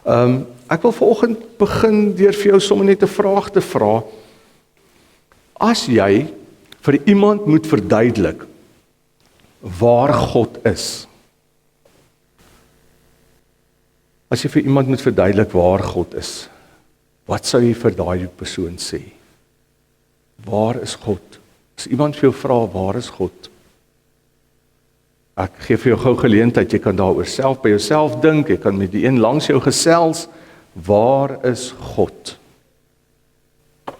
Ek wil vanoggend begin deur vir jou sommer net 'n vraag te vra. As jy vir iemand moet verduidelik waar God is. As jy vir iemand moet verduidelik waar God is, wat sou jy vir daai persoon sê? Waar is God? As iemand vir jou vra, waar is God? Ek gee vir jou gou geleentheid, jy kan daaroor self by jouself dink, jy kan met die een langs jou gesels, waar is God? Dit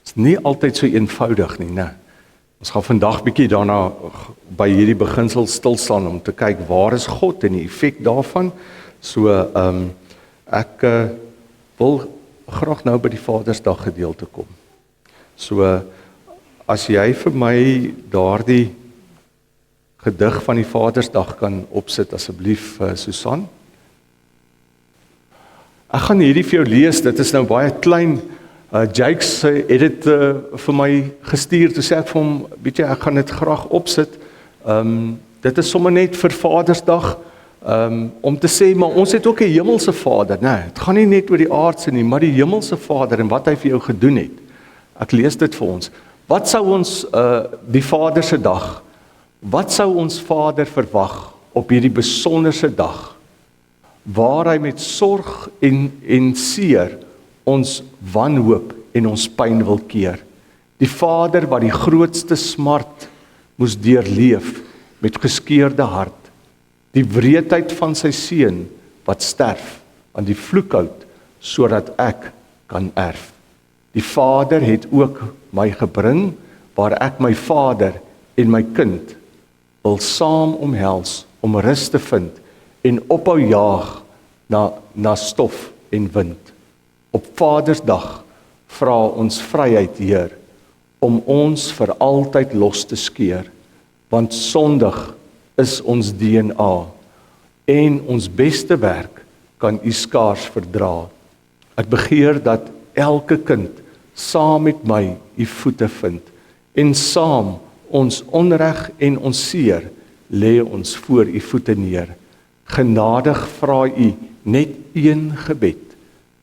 is nie altyd so eenvoudig nie, né? Ons gaan vandag bietjie daarna by hierdie beginsel stil staan om te kyk waar is God en die effek daarvan. So ek wil graag nou by die Vadersdag gedeelte kom. So as jy vir my daardie gedig van die Vadersdag kan opsit asseblief, Susan. Ek gaan hierdie vir jou lees, dit is nou baie klein. Jakes het dit vir my gestuur, toe sê ek vir hom, weet jy, ek gaan dit graag opsit. Dit is sommer net vir Vadersdag, om te sê, maar ons het ook 'n hemelse Vader, nee, het gaan nie net oor die aardse nie, maar die hemelse Vader en wat hy vir jou gedoen het. Ek lees dit vir ons. Wat sou ons, die Vader se dag, wat sou ons Vader verwag op hierdie besonderse dag, waar hy met sorg en seer ons wanhoop en ons pyn wil keer. Die Vader wat die grootste smart moes deurleef met geskeurde hart. Die wreedheid van sy seun wat sterf aan die vloekhout sodat ek kan erf. Die Vader het ook my gebring waar ek my Vader en my kind wil saam omhels om rus te vind en ophou jaag na stof en wind. Op Vadersdag vra ons vryheid, Heer, om ons vir altyd los te skeer, want sondig is ons DNA en ons beste werk kan U skaars verdra. Ek begeer dat elke kind saam met my U voete vind en saam ons onreg en ons seer lê ons voor U voete neer. Genadig vra U net een gebed.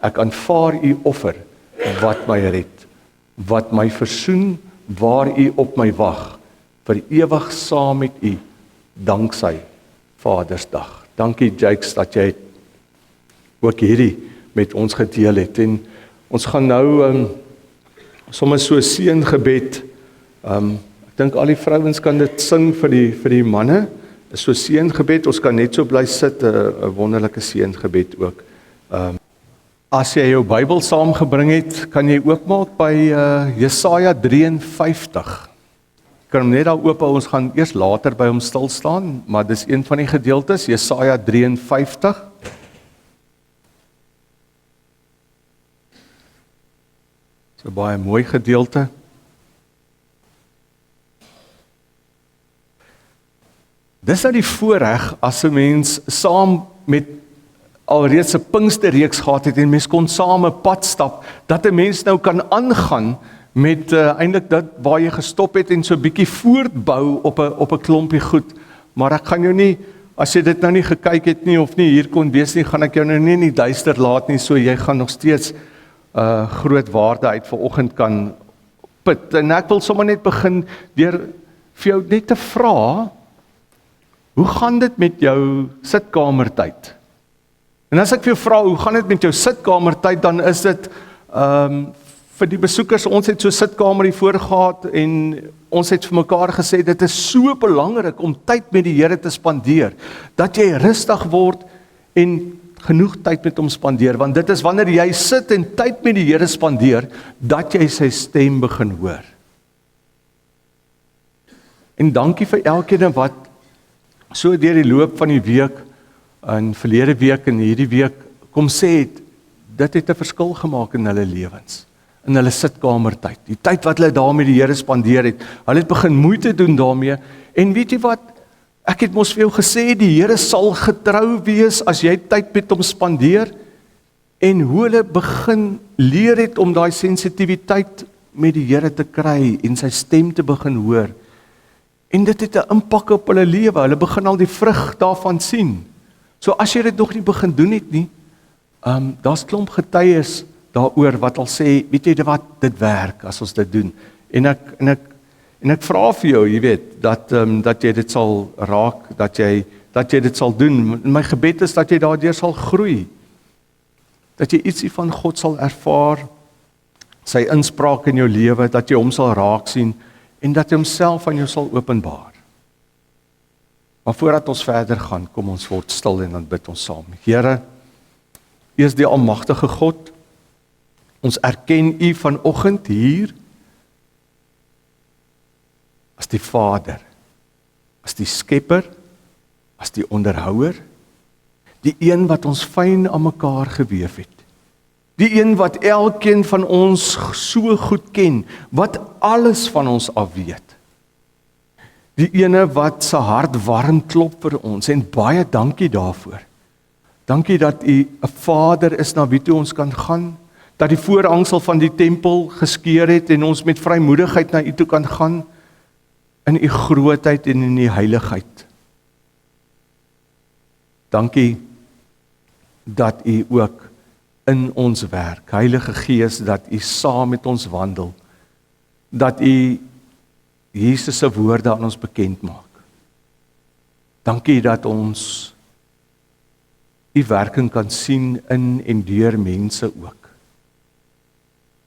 Ek aanvaar U offer wat my red, wat my versoen waar U op my wag, vir ewig saam met U, danksy Vadersdag. Dankie Jakes dat jy ook hierdie met ons gedeel het. En ons gaan nou sommer so 'n seëngebed. Ek dink al die vrouens kan dit sing vir die manne. So 'n seëngebed, ons kan net so bly sit, 'n wonderlike seëngebed ook. As jy jou Bybel saamgebring het, kan jy oopmaak by Jesaja 53. Kan hom net daar oop hou, ons gaan eers later by hom stil staan, maar dis een van die gedeeltes, Jesaja 53. So baie mooi gedeelte. Dis nou die voorreg as 'n mens saam met alreeds 'n Pinksterreeks gehad het en mens kon saam 'n pad stap, dat 'n mens nou kan aangaan met eintlik dit waar jy gestop het en so 'n bietjie voortbou op 'n klompie goed. Maar ek gaan jou nie, as jy dit nou nie gekyk het nie of nie hier kon wees nie, gaan ek jou nou nie in die duister laat nie, so jy gaan nog steeds groot waarde uit vanoggend kan put. En ek wil sommer net begin deur vir jou net te vra, hoe gaan dit met jou sitkamertyd? En as ek vir jou vra, hoe gaan dit met jou sitkamertyd, dan is dit vir die besoekers, ons het so 'n sitkamer hier voor gehad en ons het vir mekaar gesê, dit is so belangrik om tyd met die Here te spandeer, dat jy rustig word en genoeg tyd met hom spandeer, want dit is wanneer jy sit en tyd met die Here spandeer, dat jy sy stem begin hoor. En dankie vir elkeen wat so deur die loop van die week, en verlede week en hierdie week, kom sê het, dit het 'n verskil gemaak in hulle lewens, in hulle sitkamertyd, die tyd wat hulle daarmee die Here spandeer het, hulle het begin moeite doen daarmee, en weet jy wat, ek het mos vir jou gesê, die Here sal getrou wees as jy tyd met hom spandeer, en hoe hulle begin leer het om daai sensitiwiteit met die Here te kry, en sy stem te begin hoor, en dit het 'n impak op hulle lewe, hulle begin al die vrug daarvan sien. So as jy dit nog nie begin doen het nie, daar's klomp getuies daaroor wat al sê, weet jy wat, dit werk as ons dit doen. En ek vra vir jou, jy weet, dat jy dit sal raak, dat jy dit sal doen. My gebed is dat jy daardeur sal groei. Dat jy ietsie van God sal ervaar, sy inspraak in jou lewe, dat jy hom sal raak sien, en dat hy homself aan jou sal openbaar. Maar voordat ons verder gaan, kom ons word stil en dan bid ons saam. Here, U is die almagtige God, ons erken U vanoggend hier, as die Vader, as die Skepper, as die onderhouer, die een wat ons fyn aan mekaar geweef het, die een wat elkeen van ons so goed ken, wat alles van ons af weet, die ene wat sy hart warm klop vir ons, en baie dankie daarvoor. Dankie dat U 'n Vader is na wie toe ons kan gaan, dat die voorhangsel van die tempel geskeur het en ons met vrymoedigheid na U toe kan gaan, in U grootheid en in U heiligheid. Dankie dat U ook in ons werk, Heilige Gees, dat U saam met ons wandel, dat U Jesus se woorde aan ons bekend maak. Dankie dat ons U werking kan sien in en deur mense ook.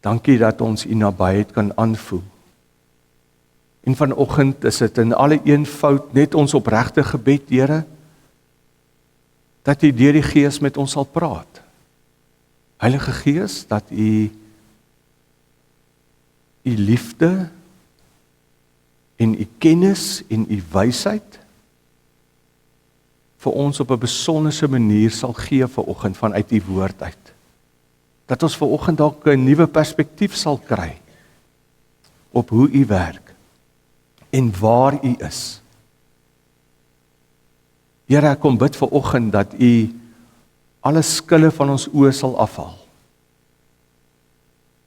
Dankie dat ons U nabyheid kan aanvoel. En vanoggend is dit in alle eenvoud net ons opregte gebed, Here, dat U deur die Gees met ons sal praat. Heilige Gees, dat U liefde en U kennis en U wysheid vir ons op 'n besonderse manier sal gee vanoggend vanuit U woord uit. Dat ons vanoggend dalk 'n nuwe perspektief sal kry op hoe U werk en waar U is. Here, ek kom bid vanoggend dat U alle skille van ons oë sal afhaal.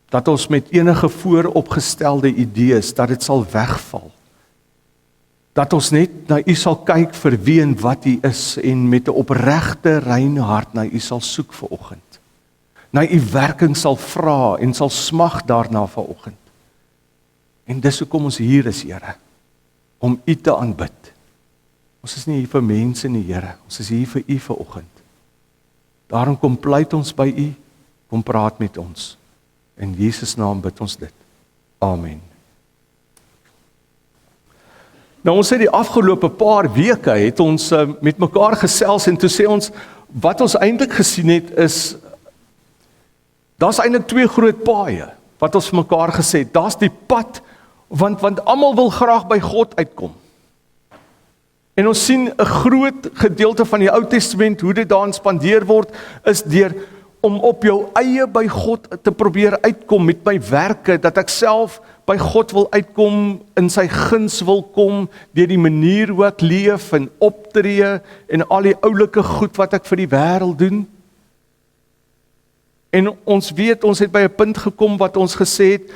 Dat ons met enige vooropgestelde idees, dat dit sal wegval. Dat ons net na U sal kyk vir wie en wat U is en met 'n opregte, rein hart na U sal soek vanoggend. Na U werking sal vra en sal smag daarna vanoggend. En dis hoekom ons hier is, Here, om U te aanbid. Ons is nie hier vir mense nie, Here, ons is hier vir U vanoggend. Daarom kom pleit ons by U, kom praat met ons. In Jesus naam bid ons dit. Amen. Nou ons het die afgelope paar weke het ons met mekaar gesels en toe sê ons, wat ons eintlik gesien het is, daar's eintlik twee groot paaie, wat ons vir mekaar gesê het. Daar's die pad, want almal wil graag by God uitkom. En ons sien 'n groot gedeelte van die Ou Testament, hoe dit daarin spandeer word, is deur om op jou eie by God te probeer uitkom met my werke, dat ek self by God wil uitkom, in sy guns wil kom, deur die manier hoe ek leef en optree, en al die oulike goed wat ek vir die wêreld doen. En ons weet, ons het by 'n punt gekom wat ons gesê het,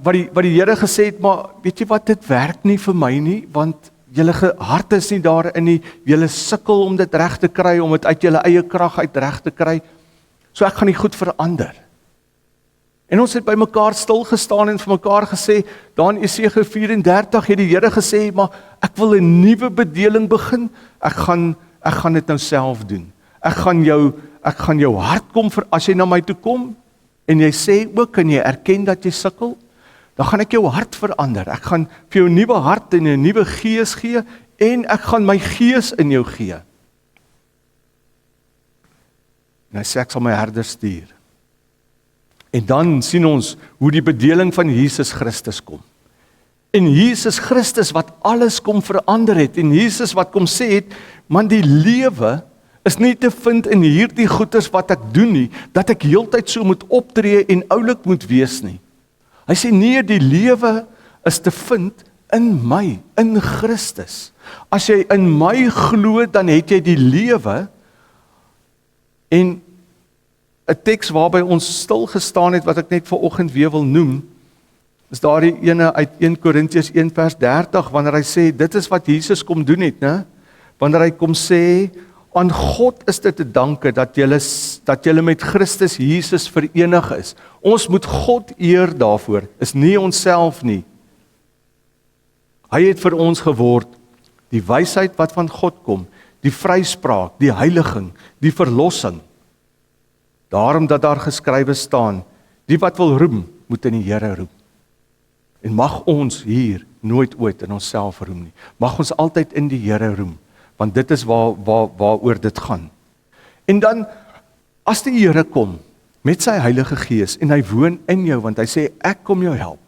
wat die Here gesê het, maar weet jy wat, dit werk nie vir my nie, want julle hart is nie daarin nie, julle sukkel om dit reg te kry, om dit uit julle eie krag uit reg te kry, so ek gaan nie goed verander. En ons het by mekaar stil gestaan en vir mekaar gesê, daar in Jesaja 34 het die Here gesê, maar ek wil 'n nuwe bedeling begin, ek gaan dit nou self doen. Ek gaan jou hart kom vir, as jy na my toe kom, en jy sê ook, en jy erken dat jy sukkel, dan gaan ek jou hart verander. Ek gaan vir jou 'n nuwe hart en 'n nuwe gees gee, en ek gaan my gees in jou gee. En hy sê, ek sal my herder stuur. En dan sien ons hoe die bedeling van Jesus Christus kom. En Jesus Christus wat alles kom verander het, en Jesus wat kom sê het, man, die lewe is nie te vind in hierdie goeders wat ek doen nie, dat ek heeltyd so moet optree en oulik moet wees nie. Hy sê nee, die lewe is te vind in my, in Christus. As jy in my glo, dan het jy die lewe. En 'n teks waarby ons stil gestaan het, wat ek net vanoggend weer wil noem, is daardie ene uit 1 Korintiërs 1 vers 30, wanneer hy sê, dit is wat Jesus kom doen het, né? Wanneer hy kom sê, Aan God is dit te danke dat julle met Christus Jesus verenig is. Ons moet God eer daarvoor, is nie onsself nie. Hy het vir ons geword, die wysheid wat van God kom, die vryspraak, die heiliging, die verlossing. Daarom dat daar geskrywe staan, die wat wil roem, moet in die Here roem. En mag ons hier nooit ooit in onsself roem nie. Mag ons altyd in die Here roem, want dit is waaroor dit gaan. En dan, as die Here kom, met sy Heilige Gees, en hy woon in jou, want hy sê, ek kom jou help.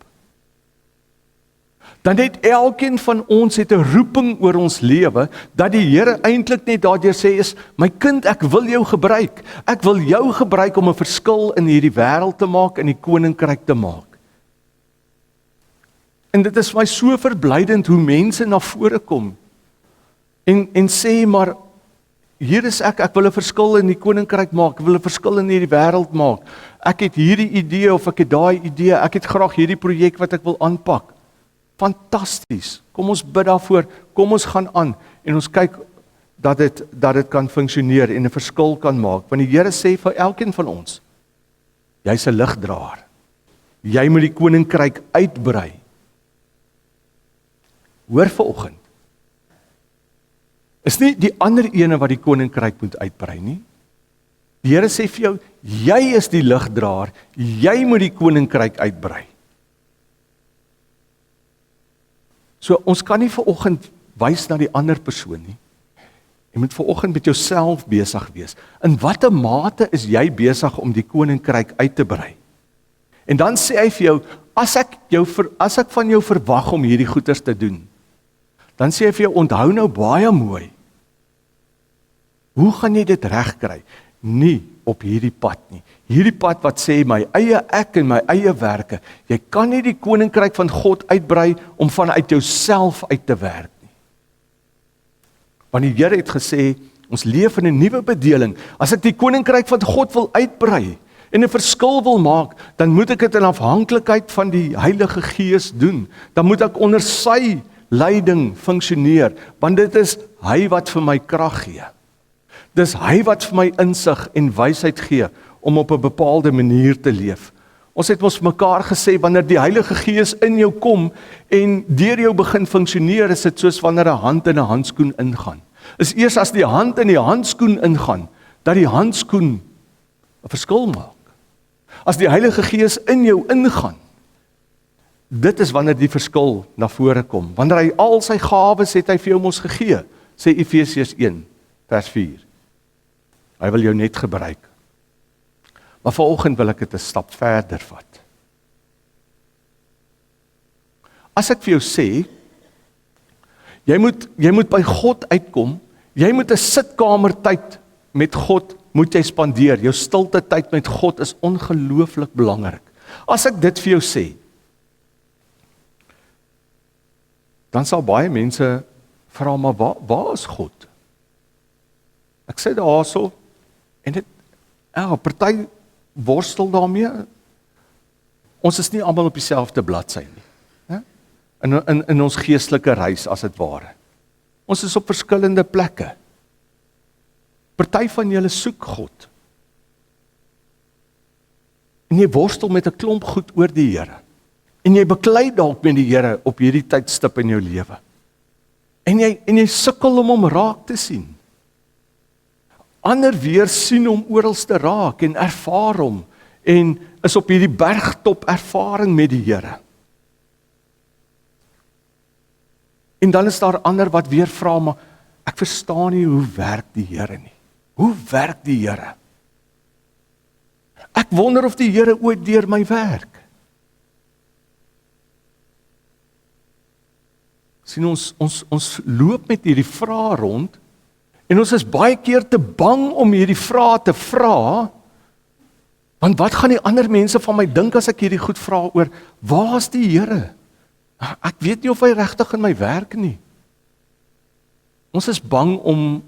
Dan het elkeen van ons het 'n roeping oor ons lewe, dat die Here eintlik net daardeur sê is, my kind, ek wil jou gebruik. Ek wil jou gebruik om 'n verskil in hierdie wêreld te maak, in die koninkryk te maak. En dit is my so verblydend hoe mense na vore kom en sê maar, hier is ek wil 'n verskil in die koninkryk maak, ek wil 'n verskil in hierdie wêreld maak. Ek het hierdie idee of ek het daai idee, ek het graag hierdie projek wat ek wil aanpak. Fantasties. Kom ons bid daarvoor, kom ons gaan aan en ons kyk dat dit kan funksioneer en 'n verskil kan maak. Want die Here sê vir elkeen van ons, jy's 'n ligdraer. Jy moet die koninkryk uitbrei. Hoor vanoggend. Is nie die ander ene wat die koninkryk moet uitbrei nie. Die Here sê vir jou, jy is die ligdraer, jy moet die koninkryk uitbrei. So ons kan nie vanoggend wys na die ander persoon nie. Jy moet vanoggend met jouself besig wees. In watter mate is jy besig om die koninkryk uit te brei? En dan sê hy vir jou, as ek van jou verwag om hierdie goeders te doen, dan sê hy vir jou, onthou nou baie mooi. Hoe gaan jy dit regkry? Nie op hierdie pad nie. Hierdie pad wat sê my eie ek en my eie werke. Jy kan nie die koninkryk van God uitbrei om vanuit jouself uit te werk nie. Want die Here het gesê, ons leef in 'n nuwe bedeling. As ek die koninkryk van God wil uitbrei en 'n verskil wil maak, dan moet ek dit in afhanklikheid van die Heilige Gees doen. Dan moet ek onder sy leiding funksioneer, want dit is hy wat vir my krag gee. Dis hy wat vir my insig en wysheid gee om op 'n bepaalde manier te leef. Ons het mos mekaar gesê, wanneer die Heilige Gees in jou kom en deur jou begin funksioneer, is dit soos wanneer 'n hand in 'n handskoen ingaan. Is eers as die hand in die handskoen ingaan, dat die handskoen 'n verskil maak. As die Heilige Gees in jou ingaan, dit is wanneer die verskil na vore kom. Wanneer hy al sy gawes het hy vir jou mos gegee, sê Efesiërs 1 vers 4. Hy wil jou net gebruik. Maar vanoggend wil ek dit 'n stap verder vat. As ek vir jou sê, jy moet by God uitkom, jy moet 'n sitkamertyd met God moet jy spandeer. Jou stilte tyd met God is ongelooflik belangrik. As ek dit vir jou sê, dan sal baie mense vra, maar waar is God? Ek sê daarso, en dit, party worstel daarmee. Ons is nie almal op dieselfde bladsy nie. In ons geestelike reis, as dit ware. Ons is op verskillende plekke. Party van julle soek God. En jy worstel met 'n klomp goed oor die Here. En jy beklei dalk met die Here op hierdie tydstip in jou lewe. En jy sukkel om hom raak te sien. Ander weer sien hom oralste raak en ervaar hom en is op hierdie bergtop ervaring met die Here. En dan is daar ander wat weer vra, maar ek verstaan nie hoe werk die Here nie. Hoe werk die Here? Ek wonder of die Here ooit deur my werk. Sien ons loop met hierdie vrae rond en ons is baie keer te bang om hierdie vrae te vra, want wat gaan die ander mense van my dink as ek hierdie goed vra oor, waar is die Here? Ek weet nie of hy regtig in my werk nie. Ons is bang om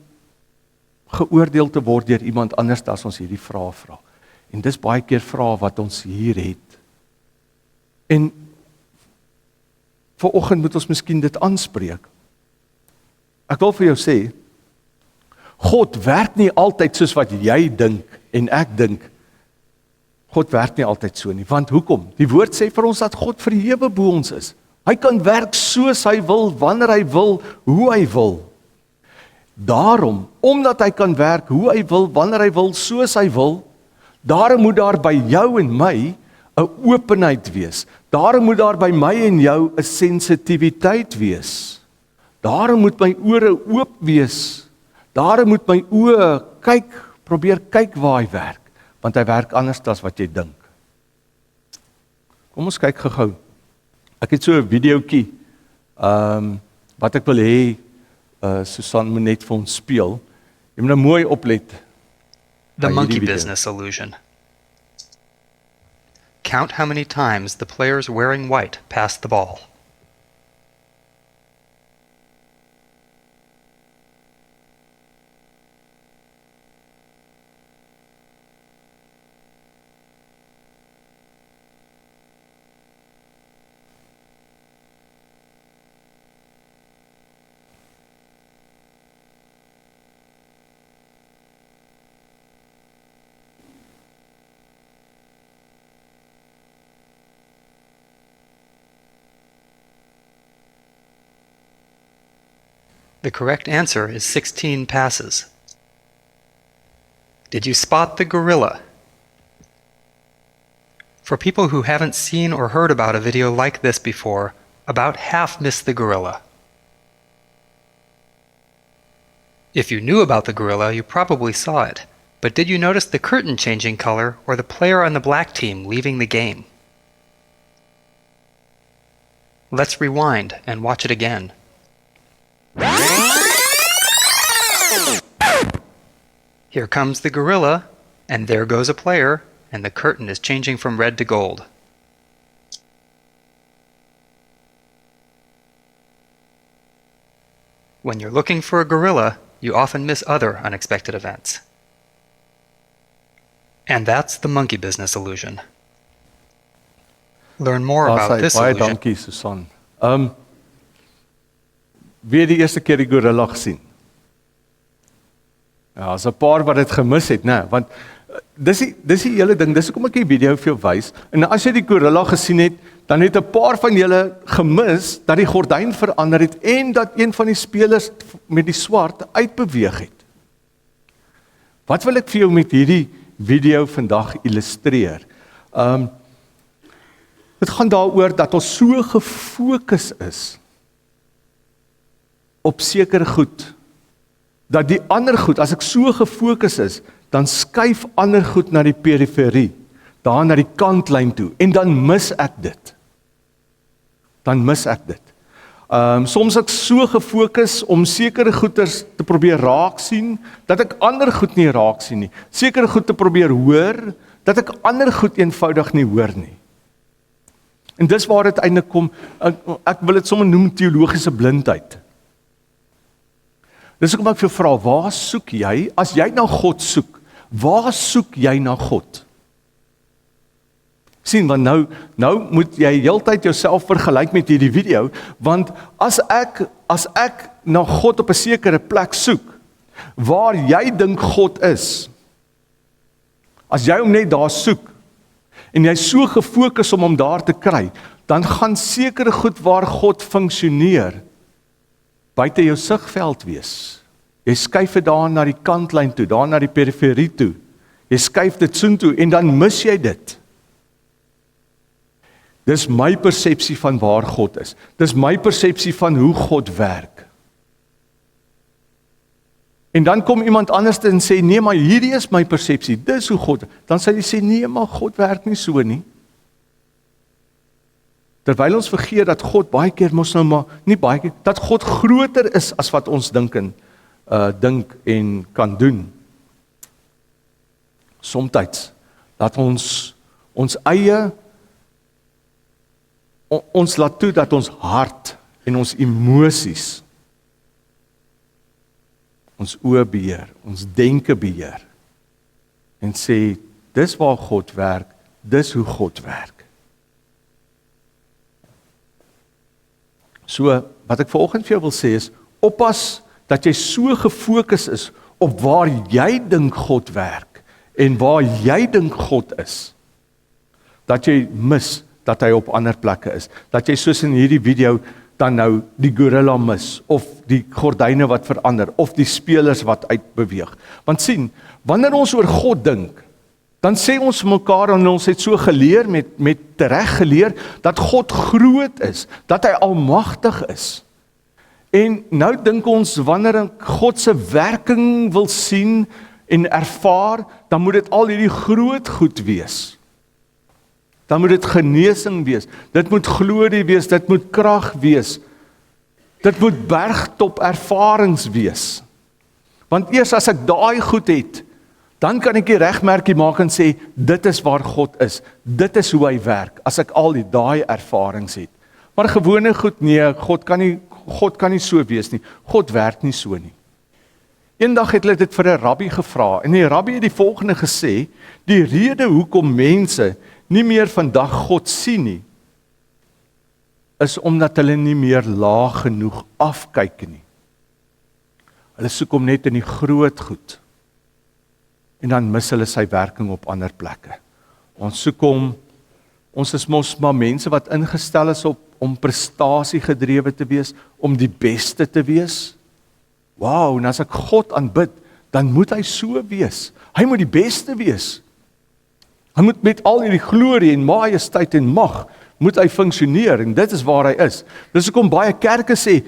geoordeel te word deur iemand anders as ons hierdie vrae vra. En dis baie keer vrae wat ons hier het. En vanoggend moet ons miskien dit aanspreek. Ek wil vir jou sê, God werk nie altyd soos wat jy dink en ek dink. God werk nie altyd so nie, want hoekom? Die woord sê vir ons dat God verhewe bo ons is. Hy kan werk soos hy wil, wanneer hy wil, hoe hy wil. Daarom, omdat hy kan werk hoe hy wil, wanneer hy wil, soos hy wil, daarom moet daar by jou en my 'n openheid wees. Daarom moet daar by my en jou 'n sensitiwiteit wees. Daarom moet my ore oop wees. Daarom moet my oë probeer kyk waar hy werk, want hy werk anders as wat jy dink. Kom ons kyk gou-gou. Ek het so 'n videoetjie wat ek wil hê Susan moet net vir ons speel. Jy moet nou mooi oplet. The monkey business illusion. Count how many times the players wearing white pass the ball. The correct answer is 16 passes. Did you spot the gorilla? For people who haven't seen or heard about a video like this before, about half missed the gorilla. If you knew about the gorilla, you probably saw it. But did you notice the curtain changing color or the player on the black team leaving the game? Let's rewind and watch it again. Here comes the gorilla, and there goes a player, and the curtain is changing from red to gold. When you're looking for a gorilla, you often miss other unexpected events. And that's the monkey business illusion. Learn more about this Baie illusion. dankie, Susan. Wie het die eerste keer die gorilla gesien? Ja, as 'n paar wat dit gemis het, né? Want dis die hele ding, dis hoekom ek die video vir jou wys. En as jy die gorilla gesien het, dan het 'n paar van julle gemis dat die gordyn verander het en dat een van die spelers met die swart uitbeweeg het. Wat wil ek vir jou met hierdie video vandag illustreer? Dit gaan daaroor dat ons so gefokus is op sekere goed, dat die ander goed, as ek so gefokus is, dan skuif ander goed na die periferie, daar na die kantlyn toe, en dan mis ek dit. Soms ek so gefokus om sekere goeders te probeer raak sien, dat ek ander goed nie raak sien nie. Sekere goed te probeer hoor, dat ek ander goed eenvoudig nie hoor nie. En dis waar dit eintlik kom, ek wil dit sommer noem teologiese blindheid. Dis hoekom ek vir jou vra, waar soek jy, as jy na God soek, waar soek jy na God? Sien, want nou moet jy heeltyd jouself vergelyk met hierdie video, want as ek na God op 'n sekere plek soek, waar jy dink God is, as jy hom net daar soek, en jy so gefokus om hom daar te kry, dan gaan sekere goed waar God funksioneer, buite jou sigveld wees. Jy skuif dit daar na die kantlyn toe, daar na die periferie toe. Jy skuif dit soontoe en dan mis jy dit. Dis my persepsie van waar God is. Dis my persepsie van hoe God werk. En dan kom iemand anders en sê, nee, maar hierdie is my persepsie, dis hoe God, dan sê jy sê, nee, maar God werk nie so nie. Terwyl ons vergeet dat God baie keer mos nou maar, nie baie keer, dat God groter is as wat ons dink en kan doen. Somtyds, dat ons eie, ons laat toe dat ons hart en ons emosies, ons oë beheer, ons denke beheer, en sê, dis waar God werk, dis hoe God werk. So, wat ek vanoggend vir jou wil sê is, oppas dat jy so gefokus is op waar jy dink God werk en waar jy dink God is, dat jy mis dat hy op ander plekke is. Dat jy soos in hierdie video dan nou die gorilla mis, of die gordyne wat verander, of die spelers wat uitbeweeg. Want sien, wanneer ons oor God dink, dan sê ons mekaar, en ons het so geleer, met tereg geleer, dat God groot is, dat hy almagtig is. En nou dink ons, wanneer ek God se werking wil sien en ervaar, dan moet dit al hierdie groot goed wees. Dan moet dit genesing wees, dit moet glorie wees, dit moet krag wees, dit moet bergtop ervarings wees. Want eers as ek daai goed het, dan kan ek die regmerkie maak en sê, dit is waar God is, dit is hoe hy werk, as ek al daai ervarings het. Maar gewone goed, nee, God kan nie so wees nie, God werk nie so nie. Eendag het hulle dit vir 'n rabbi gevra, en die rabbi het die volgende gesê, die rede hoekom mense nie meer vandag God sien nie, is omdat hulle nie meer laag genoeg afkyk nie. Hulle soek hom net in die groot goed, en dan mis hulle sy werking op ander plekke. Ons soek hom, ons is mos maar mense wat ingestel is om prestasie gedrewe te wees, om die beste te wees. Wow, en as ek God aanbid, dan moet hy so wees. Hy moet die beste wees. Hy moet met al hierdie glorie en majesteit en mag, moet hy funksioneer, en dit is waar hy is. Dis hoekom baie kerke sê,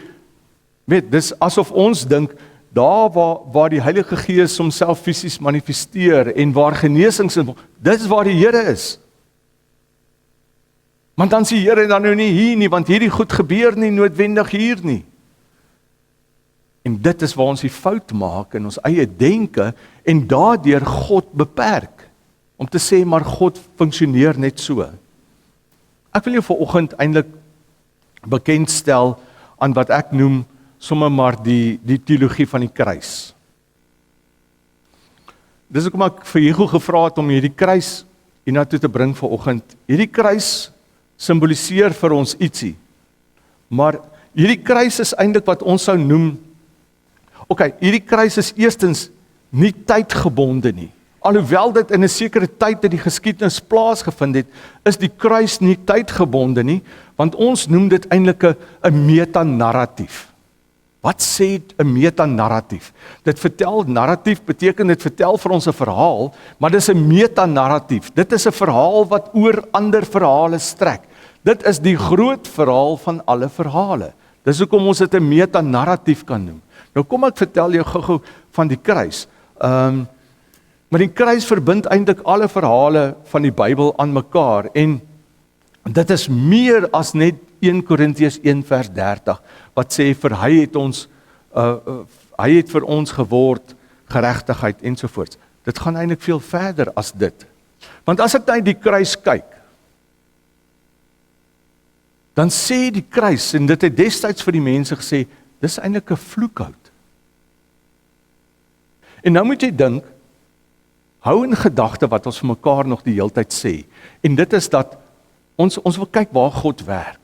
dis asof ons dink, daar waar die Heilige Gees homself fisies manifesteer, en waar genesings in, dit is waar die Here is. Want dan sê die Here dan nou nie hier nie, want hierdie goed gebeur nie noodwendig hier nie. En dit is waar ons die fout maak in ons eie denke, en daardeur God beperk, om te sê, maar God funksioneer net so. Ek wil jou vanoggend eintlik bekendstel aan wat ek noem, sommer maar die teologie van die kruis. Dis hoekom ek vir Hugo gevra het om hierdie kruis hiernatoe te bring vanoggend. Hierdie kruis simboliseer vir ons ietsie, maar hierdie kruis is eintlik wat ons sou noem, hierdie kruis is eerstens nie tydgebonde nie. Alhoewel dit in 'n sekere tyd in die geskiedenis plaasgevind het, is die kruis nie tydgebonde nie, want ons noem dit eintlik 'n metanarratief. Wat sê 'n metanarratief? Dit vertel, narratief beteken dit vertel vir ons 'n verhaal, maar dis 'n metanarratief. Dit is 'n verhaal wat oor ander verhale strek. Dit is die groot verhaal van alle verhale. Dis hoekom ons dit 'n metanarratief kan noem. Nou kom ek vertel jou gou-gou van die kruis. Maar die kruis verbind eintlik alle verhale van die Bybel aan mekaar, en dit is meer as net 1 Korintiërs 1 vers 30, wat sê vir hy het vir ons geword, geregtigheid ensovoorts. Dit gaan eintlik veel verder as dit. Want as ek na die kruis kyk, dan sê die kruis, en dit het destyds vir die mense gesê, dis eintlik 'n vloekhout. En nou moet jy dink, hou in gedagte wat ons vir mekaar nog die heeltyd sê, en dit is dat ons wil kyk waar God werk.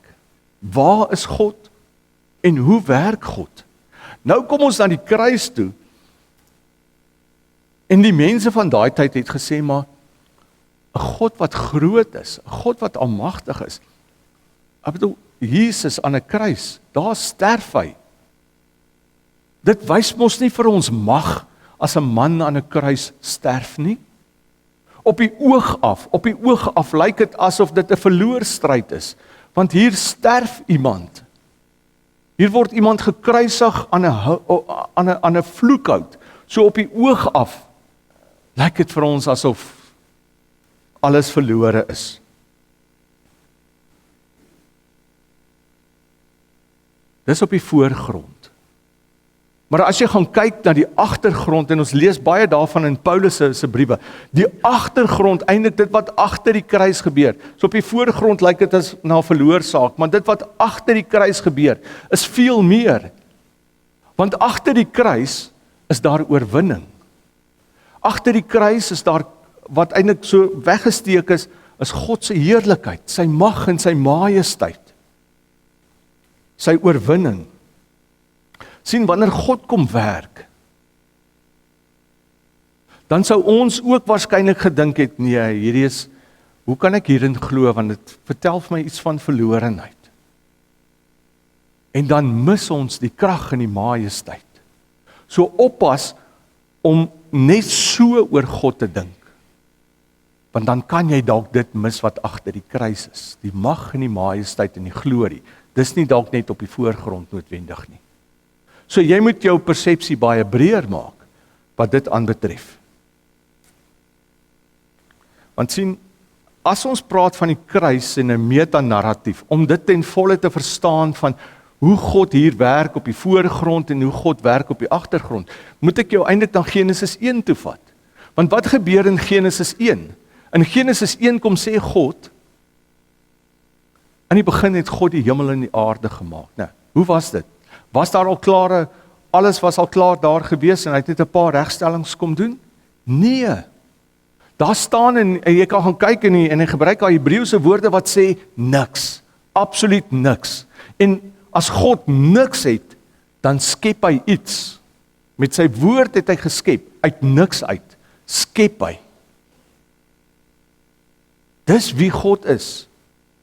Waar is God? En hoe werk God? Nou kom ons na die kruis toe, en die mense van daai tyd het gesê, maar 'n God wat groot is, 'n God wat almagtig is. Ek bedoel, Jesus aan 'n kruis, daar sterf hy. Dit wys mos nie vir ons mag as 'n man aan 'n kruis sterf nie. Op die oog af lyk dit asof dit 'n verloor stryd is, want hier sterf iemand. Hier word iemand gekruisig aan 'n vloekhout. So op die oog af lyk dit vir ons asof alles verlore is. Dis op die voorgrond. Maar as jy gaan kyk na die agtergrond, en ons lees baie daarvan in Paulus se briewe, die agtergrond, eintlik dit wat agter die kruis gebeur. So op die voorgrond lyk dit as na 'n verloor saak, maar dit wat agter die kruis gebeur, is veel meer. Want agter die kruis is daar oorwinning. Agter die kruis is daar, wat eintlik so weggesteek is God se heerlikheid, sy mag en sy majesteit. Sy oorwinning. sien wanneer God kom werk, dan sou ons ook waarskynlik gedink het, nee, hierdie is, hoe kan ek hierin glo, want dit vertel vir my iets van verlorenheid. En dan mis ons die krag en die majesteit. So oppas om net so oor God te dink. Want dan kan jy dalk dit mis wat agter die kruis is. Die mag en die majesteit en die glorie. Dis nie dalk net op die voorgrond noodwendig nie. So jy moet jou persepsie baie breër maak wat dit aanbetref. Want sien, as ons praat van die kruis en 'n metanarratief, om dit ten volle te verstaan van hoe God hier werk op die voorgrond en hoe God werk op die agtergrond, moet ek jou eintlik na Genesis 1 toe vat. Want wat gebeur in Genesis 1? In Genesis 1 kom sê God, in die begin het God die hemel en die aarde gemaak. Nou, hoe was dit? Was daar al klare, alles was al klaar daar gewees en hy het net 'n paar regstellings kom doen? Nee. Daar staan en jy kan gaan kyk en hy gebruik al Hebreëse woorde wat sê niks. Absoluut niks. En as God niks het, dan skep hy iets. Met sy woord het hy geskep, uit niks uit, skep hy. Dis wie God is.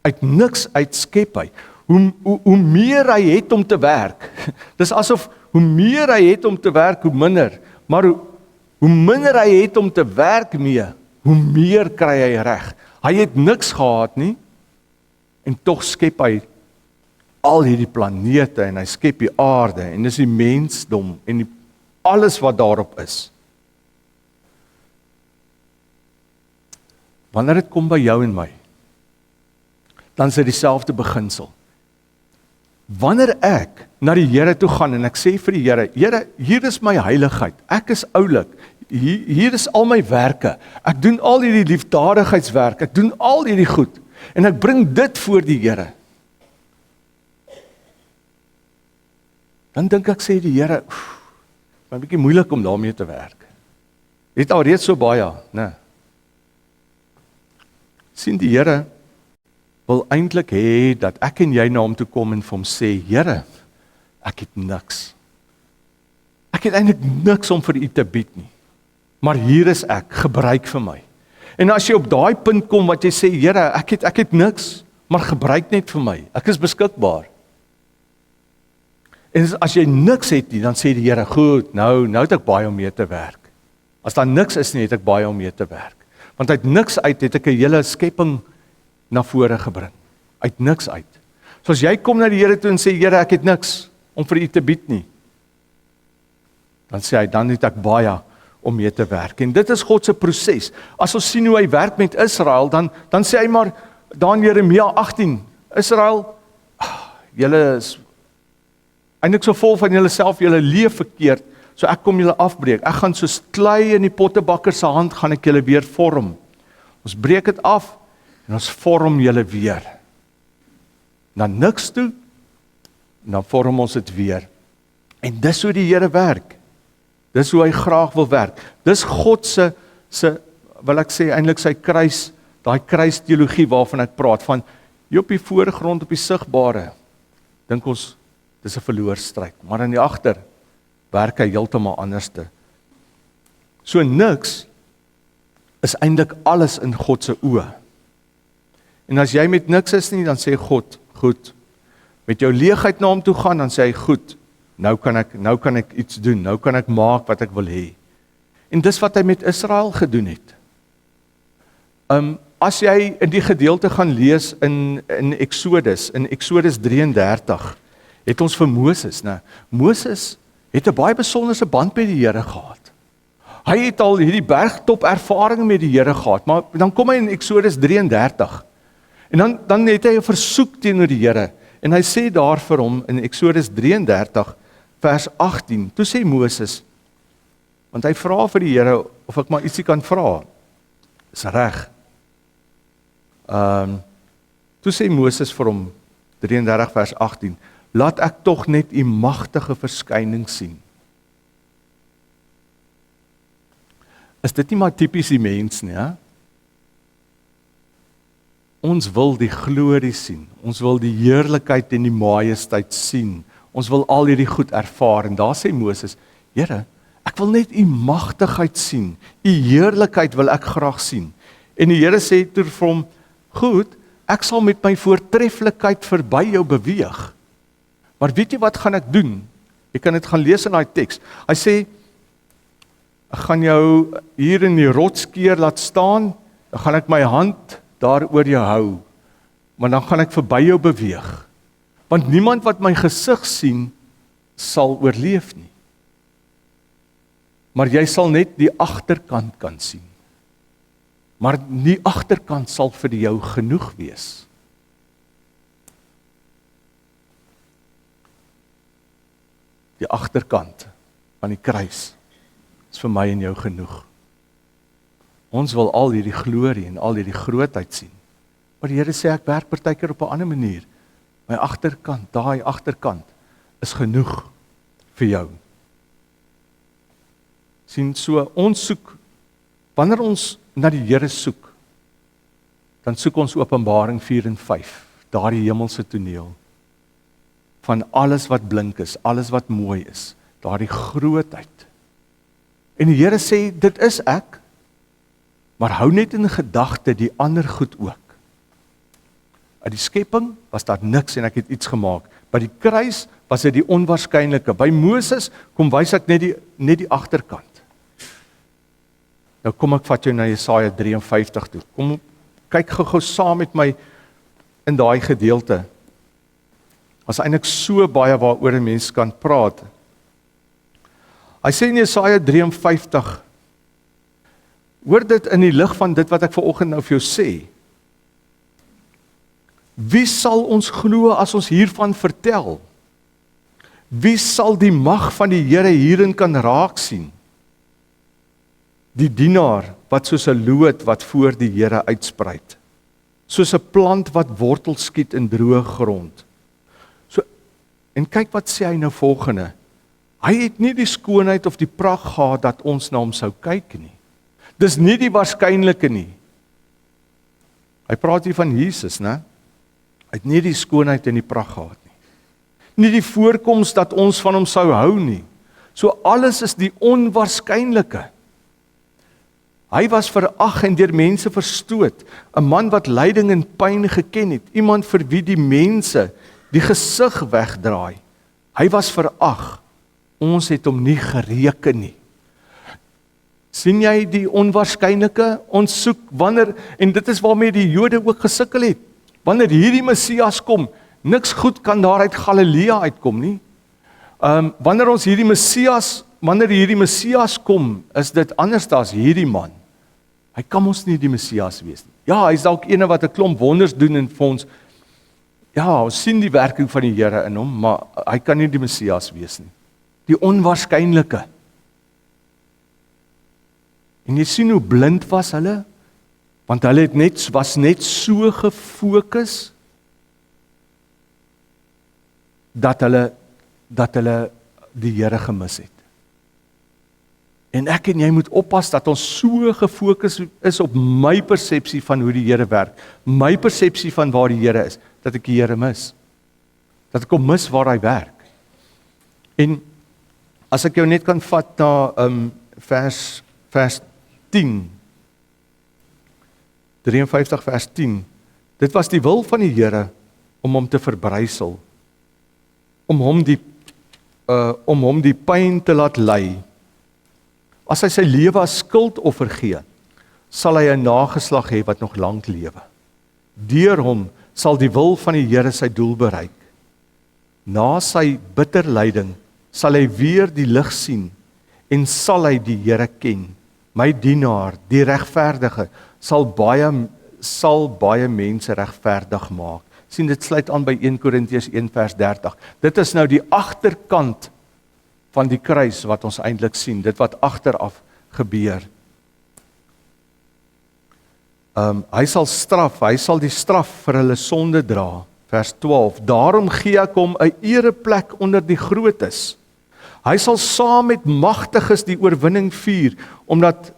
Uit niks uit skep hy. Hoe meer hy het om te werk, dis asof hoe meer hy het om te werk, hoe minder. Maar hoe minder hy het om te werk mee, hoe meer kry hy reg. Hy het niks gehad nie, en tog skep hy al hierdie planete, en hy skep die aarde, en dis die mensdom, en alles wat daarop is. Wanneer dit kom by jou en my, dan is dit dieselfde beginsel. Wanneer ek na die Here toe gaan, en ek sê vir die Here, Here, hier is my heiligheid, ek is oulik, hier is al my werke, ek doen al hierdie liefdadigheidswerk, ek doen al hierdie goed, en ek bring dit voor die Here. Dan dink ek, sê die Here, maar 'n bietjie moeilik om daarmee te werk. Jy het al reeds so baie, né? Sien, die Here wil eintlik hê dat ek en jy na hom toe kom en vir hom sê, Here, ek het niks. Ek het eintlik niks om vir u te bied nie. Maar hier is ek, gebruik vir my. En as jy op daai punt kom wat jy sê, Here, ek het niks, maar gebruik net vir my. Ek is beskikbaar. En as jy niks het nie, dan sê die Here, goed, nou het ek baie om mee te werk. As daar niks is nie, het ek baie om mee te werk. Want uit niks uit het ek 'n hele skepping na vore gebring. Uit niks uit. So as jy kom na die Here toe en sê, Here, ek het niks om vir u te bied nie, dan sê hy, dan het ek baie om mee te werk. En dit is God se proses. As ons sien hoe hy werk met Israel, dan sê hy maar, daar in Jeremia 18, Israel, julle is eintlik so vol van julle self, julle leef verkeerd, so ek kom julle afbreek. Ek gaan soos klei in die pottebakker se hand, gaan ek julle weer vorm. Ons breek dit af, en ons vorm julle weer. Na niks toe, en dan vorm ons dit weer. En dis hoe die Here werk. Dis hoe hy graag wil werk. Dis God se wil ek sê, eintlik sy kruis, daai kruisteologie waarvan ek praat, van jy op die voorgrond, op die sigbare, dink ons, dis 'n verloor stryd, maar in die agter werk hy heeltemal anderste. So niks is eintlik alles in God se oë. En as jy met niks is nie, dan sê God, goed, met jou leegheid na hom toe gaan, dan sê hy, goed, nou kan ek iets doen, nou kan ek maak wat ek wil hê. En dis wat hy met Israel gedoen het. As jy in die gedeelte gaan lees in Exodus 33, het ons vir Moses, né? Moses het 'n baie besonderse band met die Here gehad. Hy het al hierdie bergtop ervaring met die Here gehad, maar dan kom hy in Exodus 33, en dan het hy 'n versoek teenoor die Here, en hy sê daar vir hom in Exodus 33, vers 18, toe sê Moses, want hy vra vir die Here, of ek maar ietsie kan vra, is reg. Toe sê Moses vir hom, 33 vers 18, laat ek tog net u magtige verskyning sien. Is dit nie maar typies die mens nie, hè? Ons wil die glorie sien, ons wil die heerlikheid en die majesteit sien, Ons wil al hierdie goed ervaar en daar sê Moses, Here, ek wil net u magtigheid sien, u heerlikheid wil ek graag sien. En die Here sê toe vir hom, goed, ek sal met my voortreffelikheid verby jou beweeg. Maar weet jy wat gaan ek doen? Jy kan dit gaan lees in daai teks. Hy sê, ek gaan jou hier in die rotskeer laat staan, dan gaan ek my hand daar oor jou hou, maar dan gaan ek verby jou beweeg. Want niemand wat my gesig sien, sal oorleef nie. Maar jy sal net die agterkant kan sien. Maar die agterkant sal vir jou genoeg wees. Die agterkant van die kruis is vir my en jou genoeg. Ons wil al hierdie glorie en al hierdie grootheid sien. Maar die Here sê ek werk partykeer op 'n ander manier. My agterkant, daai agterkant is genoeg vir jou. Sien, so ons soek, wanneer ons na die Here soek, dan soek ons Openbaring 4 en 5, daardie hemelse toneel, van alles wat blink is, alles wat mooi is, daardie grootheid. En die Here sê, dit is ek, maar hou net in gedagte die ander goed ook. Uit die skepping was daar niks en ek het iets gemaak. By die kruis was dit die onwaarskynlike. By Moses kom wys ek net die agterkant. Nou kom ek vat jou na Jesaja 53 toe. Kom kyk gou-gou saam met my in daai gedeelte. Was eintlik so baie waaroor 'n mens kan praat. Hy sê in Jesaja 53, hoor dit in die lig van dit wat ek vanoggend nou vir jou sê. Wie sal ons glo as ons hiervan vertel? Wie sal die mag van die Here hierin kan raak sien? Die dienaar wat soos 'n loot wat voor die Here uitspruit, soos 'n plant wat wortel skiet in droë grond. So, en kyk wat sê hy nou volgende. Hy het nie die skoonheid of die pragt gehad dat ons na hom sou kyk nie. Dis nie die waarskynlike nie. Hy praat hier van Jesus, né? Hy het nie die skoonheid en die pragt gehad nie. Nie die voorkoms dat ons van hom sou hou nie. So alles is die onwaarskynlike. Hy was verag en deur mense verstoot, 'n man wat lyding en pyn geken het, iemand vir wie die mense die gesig wegdraai. Hy was verag. Ons het hom nie gereken nie. Sien jy die onwaarskynlike? Ons soek wanneer, en dit is waarmee die Jode ook gesukkel het. Wanneer hierdie Messias kom, niks goed kan daar uit Galilea uitkom nie. Wanneer hierdie Messias kom, is dit anders as hierdie man. Hy kan ons nie die Messias wees nie. Ja, hy is dalk ene wat 'n klomp wonders doen en vir ons, ja, ons sien die werking van die Here in hom, maar hy kan nie die Messias wees nie. Die onwaarskynlike. En jy sien hoe blind was hulle, want hulle was net so gefokus dat hulle die Here gemis het. En ek en jy moet oppas dat ons so gefokus is op my persepsie van hoe die Here werk, my persepsie van waar die Here is, dat ek die Here mis. Dat ek hom mis waar hy werk. En as ek jou net kan vat na vers 10, 53 vers 10, dit was die wil van die Here om hom te verbrysel, om hom die pyn te laat ly. As hy sy lewe as skuldoffer gee, sal hy 'n nageslag hê wat nog lank lewe. Deur hom sal die wil van die Here sy doel bereik. Na sy bitter lyding sal hy weer die lig sien en sal hy die Here ken. My dienaar, die regverdige, sal baie mense regverdig maak. Sien, dit sluit aan by 1 Korintiërs 1 vers 30. Dit is nou die agterkant van die kruis wat ons eintlik sien, dit wat agteraf gebeur. Hy sal die straf vir hulle sonde dra, vers 12, daarom gee ek hom 'n ereplek onder die grootes. Hy sal saam met magtiges die oorwinning vier, omdat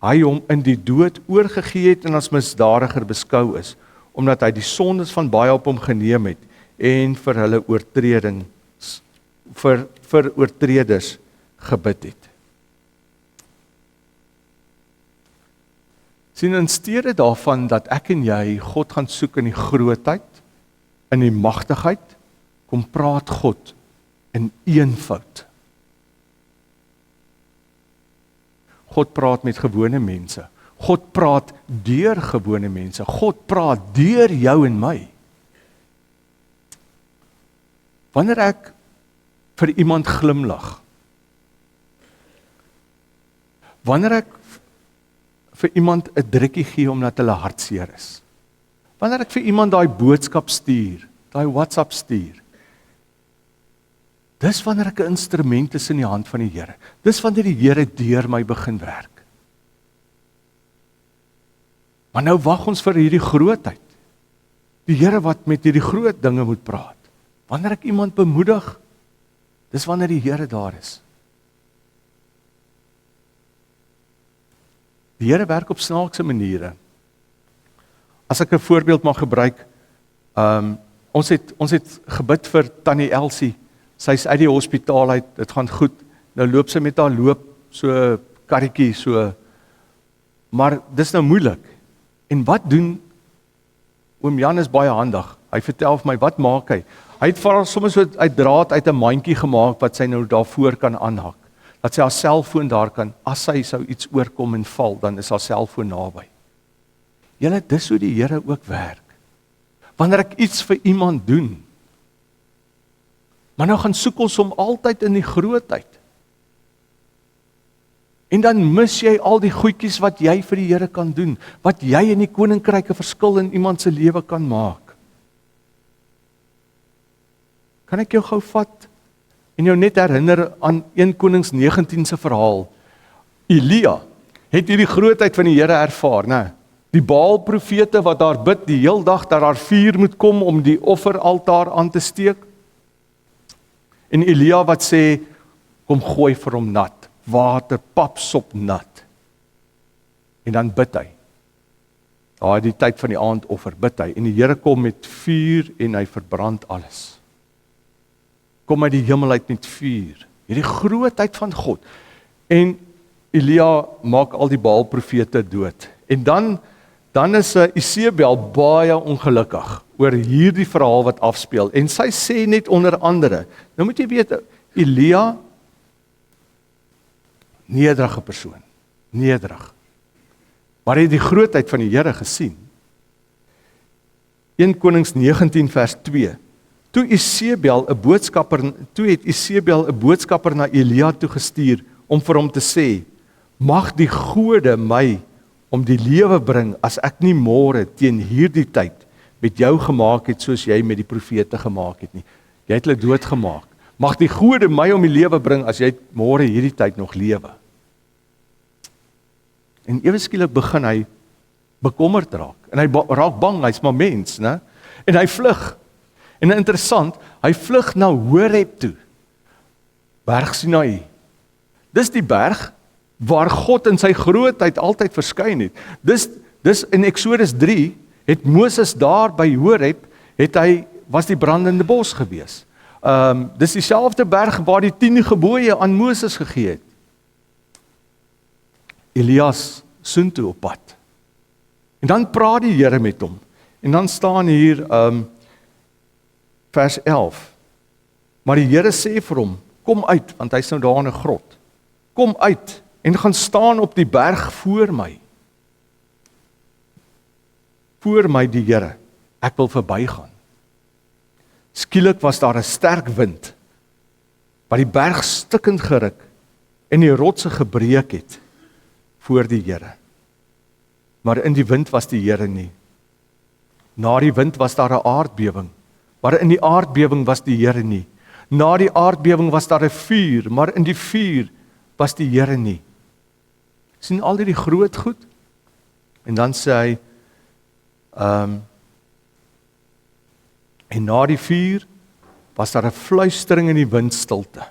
hy hom in die dood oorgegee het en as misdadiger beskou is, omdat hy die sondes van baie op hom geneem het en vir hulle oortredings vir oortreders gebid het. Sien, in steede daarvan dat ek en jy God gaan soek in die grootheid, in die magtigheid, kom praat God in eenvoud. God praat met gewone mense. God praat deur gewone mense. God praat deur jou en my. Wanneer ek vir iemand glimlag, wanneer ek vir iemand 'n drukkie gee omdat hulle hartseer is, wanneer ek vir iemand daai boodskap stuur, daai WhatsApp stuur, dis wanneer ek 'n instrument is in die hand van die Here. Dis wanneer die Here deur my begin werk. Maar nou wag ons vir hierdie grootheid. Die Here wat met hierdie groot dinge moet praat. Wanneer ek iemand bemoedig, dis wanneer die Here daar is. Die Here werk op snaakse maniere. As ek 'n voorbeeld mag gebruik, ons het gebid vir Tannie Elsie. Sy's uit die hospitaal uit, dit gaan goed. Nou loop sy met haar loop, so karretjie, so. Maar dis nou moeilik. En wat doen oom Jan is baie handig. Hy vertel vir my, wat maak hy? Hy het vir haar soms so uit draad uit 'n mandjie gemaak wat sy nou daarvoor kan aanhak. Dat sy haar selfoon daar kan, as sy sou iets oorkom en val, dan is haar selfoon naby. Julle, dis hoe die Here ook werk. Wanneer ek iets vir iemand doen, maar nou gaan soek ons hom altyd in die grootheid. En dan mis jy al die goedjies wat jy vir die Here kan doen, wat jy in die koninkryk 'n verskil in iemand se lewe kan maak. Kan ek jou gou vat en jou net herinner aan 1 Konings 19 se verhaal. Elia het hierdie grootheid van die Here ervaar, né? Die Baal-profete wat daar bid die heel dag dat daar vuur moet kom om die offeraltaar aan te steek. En Elia wat sê, kom gooi vir hom nat, water, papsop nat. En dan bid hy. Daar die tyd van die aandoffer bid hy. En die Here kom met vuur en hy verbrand alles. Kom uit die hemel uit met vuur. Hierdie grootheid van God. En Elia maak al die Baal-profete dood. En dan is Isebel baie ongelukkig oor hierdie verhaal wat afspeel. En sy sê net onder andere, nou moet jy weet, Elia, nederige persoon, nederig. Maar hy het die grootheid van die Here gesien. 1 Konings 19 vers 2. Toe het Isebel 'n boodskapper na Elia toe gestuur om vir hom te sê, mag die gode my om die lewe bring as ek nie môre teen hierdie tyd met jou gemaak het soos jy met die profete gemaak het nie. Jy het hulle doodgemaak. Mag die gode my om die lewe bring as jy môre hierdie tyd nog lewe. En ewe skielik begin hy bekommerd raak. En hy raak bang, hy's maar mens, né? En hy vlug. En interessant, hy vlug na Horeb toe. Berg Sinaï. Dis die berg waar God in sy grootheid altyd verskyn het. Dis in Eksodus 3 het Moses daar by Horeb, was die brandende bos gewees. Dis dieselfde berg waar die 10 gebooie aan Moses gegee het. Elias soontoe op pad. En dan praat die Here met hom. En dan staan hier vers 11. Maar die Here sê vir hom, kom uit, want hy's nou daar in 'n grot. Kom uit en gaan staan op die berg voor my. Voor my die Here. Ek wil verbygaan. Skielik was daar 'n sterk wind wat die berg stikkend geruk en die rotse gebreek het voor die Here. Maar in die wind was die Here nie. Na die wind was daar 'n aardbewing, maar in die aardbewing was die Here nie. Na die aardbewing was daar 'n vuur, maar in die vuur was die Here nie. Sien al die groot goed? En dan sê hy, en na die vuur was daar 'n fluistering in die windstilte.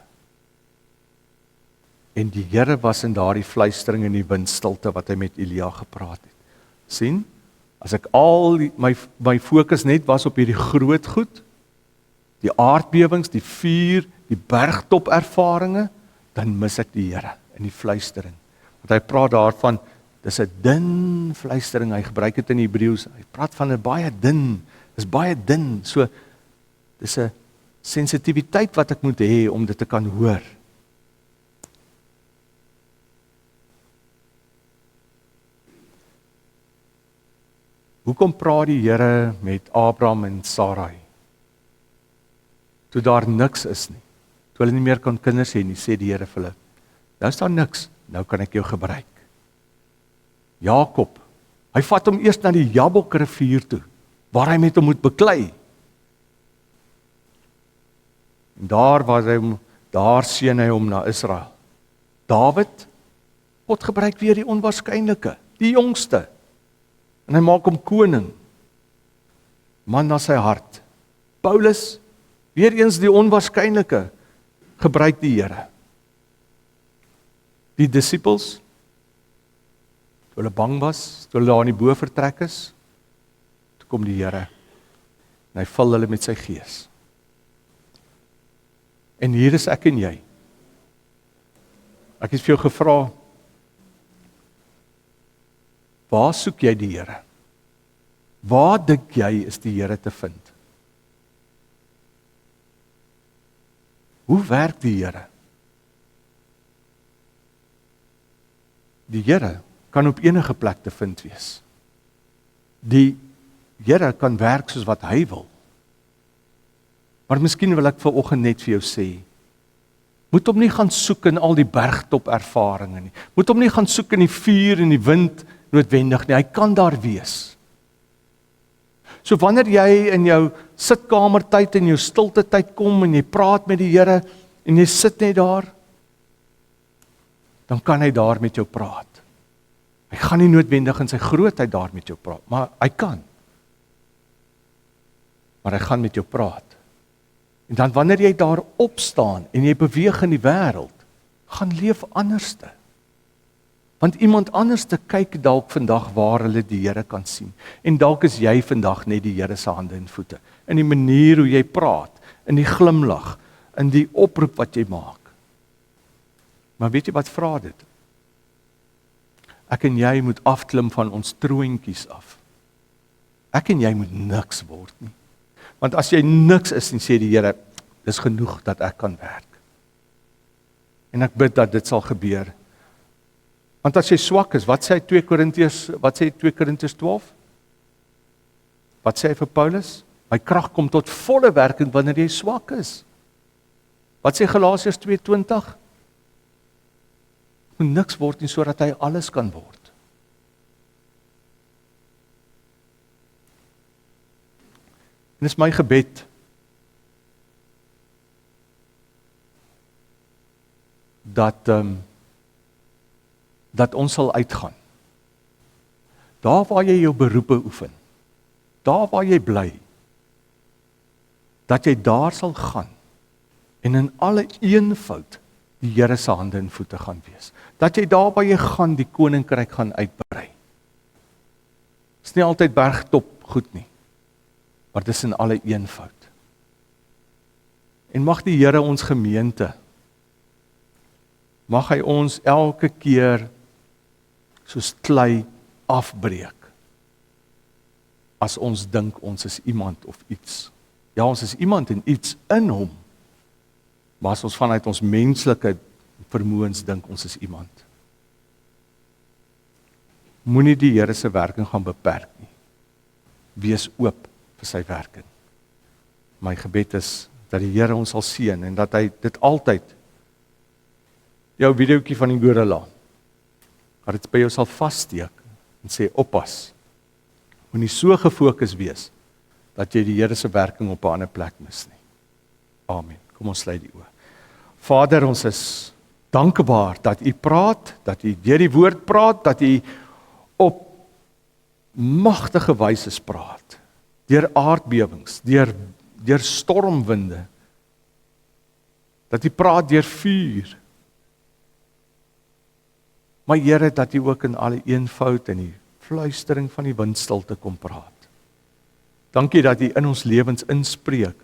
En die Here was in daardie fluistering in die windstilte wat hy met Elia gepraat het. Sien? As ek my fokus net was op hierdie groot goed, die aardbewings, die vuur die bergtop ervarings, dan mis ek die Here in die fluistering. Want hy praat daarvan, dis 'n dun fluistering, hy gebruik dit in Hebreëus, hy praat van 'n baie dun, dis baie dun, so dis 'n sensitiwiteit wat ek moet hê om dit te kan hoor. Hoekom praat die Here met Abraham en Sarai? Toe daar niks is nie, toe hulle nie meer kan kinders hê nie, sê die Here vir hulle, nou is daar niks, nou kan ek jou gebruik. Jakob, hy vat hom eers na die Jabok rivier toe, waar hy met hom moet beklei. En daar seën hy hom na Israel. Dawid, God gebruik weer die onwaarskynlike, die jongste. En hy maak hom koning. Man na sy hart. Paulus, weer eens die onwaarskynlike, gebruik die Here. Die disippels, toe hulle bang was, toe hulle daar in die bo vertrek is, toe kom die Here, en hy vul hulle met sy gees. En hier is ek en jy. Ek het vir jou gevra, waar soek jy die Here? Waar dink jy is die Here te vind? Hoe werk die Here? Die Here kan op enige plek te vind wees. Die Here kan werk soos wat hy wil. Maar miskien wil ek vanoggend net vir jou sê, moet hom nie gaan soek in al die bergtop ervarings nie. Moet hom nie gaan soek in die vuur en die wind noodwendig nie. Hy kan daar wees. So wanneer jy in jou sitkamertyd en jou stilte tyd kom en jy praat met die Here en jy sit net daar, dan kan hy daar met jou praat. Hy gaan nie noodwendig in sy grootheid daar met jou praat, maar hy kan. Maar hy gaan met jou praat. En dan wanneer jy daar opstaan en jy beweeg in die wêreld, gaan leef anderste. Want iemand anderste kyk dalk vandag waar hulle die Here kan sien. En dalk is jy vandag net die Here se hande en voete. In die manier hoe jy praat, in die glimlag, in die oproep wat jy maak. Maar weet jy wat vra dit? Ek en jy moet afklim van ons troontjies af. Ek en jy moet niks word nie. Want as jy niks is, dan sê die Here, dis genoeg dat ek kan werk. En ek bid dat dit sal gebeur. Want as jy swak is, wat sê 2 Korintiërs 12? Wat sê hy vir Paulus? My krag kom tot volle werking wanneer jy swak is. Wat sê Galasiërs 2:20? Moet niks word nie sodat hy alles kan word. En dis my gebed dat ons sal uitgaan. Daar waar jy jou beroepe oefen, daar waar jy bly, dat jy daar sal gaan en in alle eenvoud die Here se hande en voete gaan wees. Dat jy daar waar jy gaan die koninkryk gaan uitbrei. Dis nie altyd bergtop goed nie, maar dis in alle eenvoud. En mag die Here ons gemeente, mag hy ons elke keer soos klei afbreek, as ons dink ons is iemand of iets. Ja, ons is iemand en iets in hom, maar as ons vanuit ons menslike vermoëns dink ons is iemand. Moenie die Here se werking gaan beperk nie. Wees oop vir sy werking. My gebed is dat die Here ons sal seën en dat hy dit altyd, jou videoetjie van die gorilla, dat dit by jou sal vassteek en sê oppas. Moenie so gefokus wees dat jy die Here se werking op 'n ander plek mis nie. Amen. Kom ons sluit die oë. Vader, ons is dankbaar dat U praat, dat U deur die woord praat, dat U op magtige wyse praat. Deur aardbewings, deur stormwinde. Dat U praat deur vuur. Maar Here, dat U ook in alle eenvoud en die fluistering van die windstilte kom praat. Dankie dat U in ons lewens inspreek.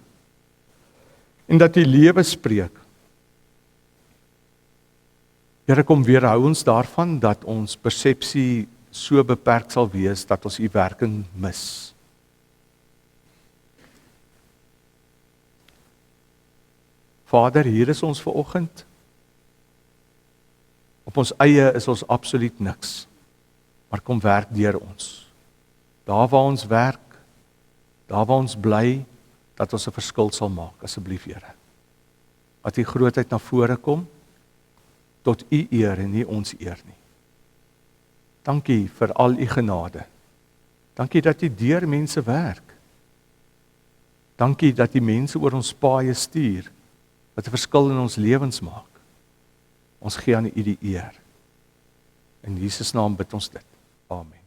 en dat U lewe spreek. Here, kom weerhou ons daarvan dat ons persepsie so beperk sal wees dat ons U werking mis. Vader, hier is ons vanoggend. Op ons eie is ons absoluut niks, maar kom werk deur ons. Daar waar ons werk, daar waar ons bly, dat ons 'n verskil sal maak, asseblief Here. Dat U grootheid na vore kom, tot U eer en nie ons eer nie. Dankie vir al U genade. Dankie dat U deur mense werk. Dankie dat U mense oor ons paaie stuur, wat 'n verskil in ons lewens maak. Ons gee aan U die eer. In Jesus naam bid ons dit. Amen.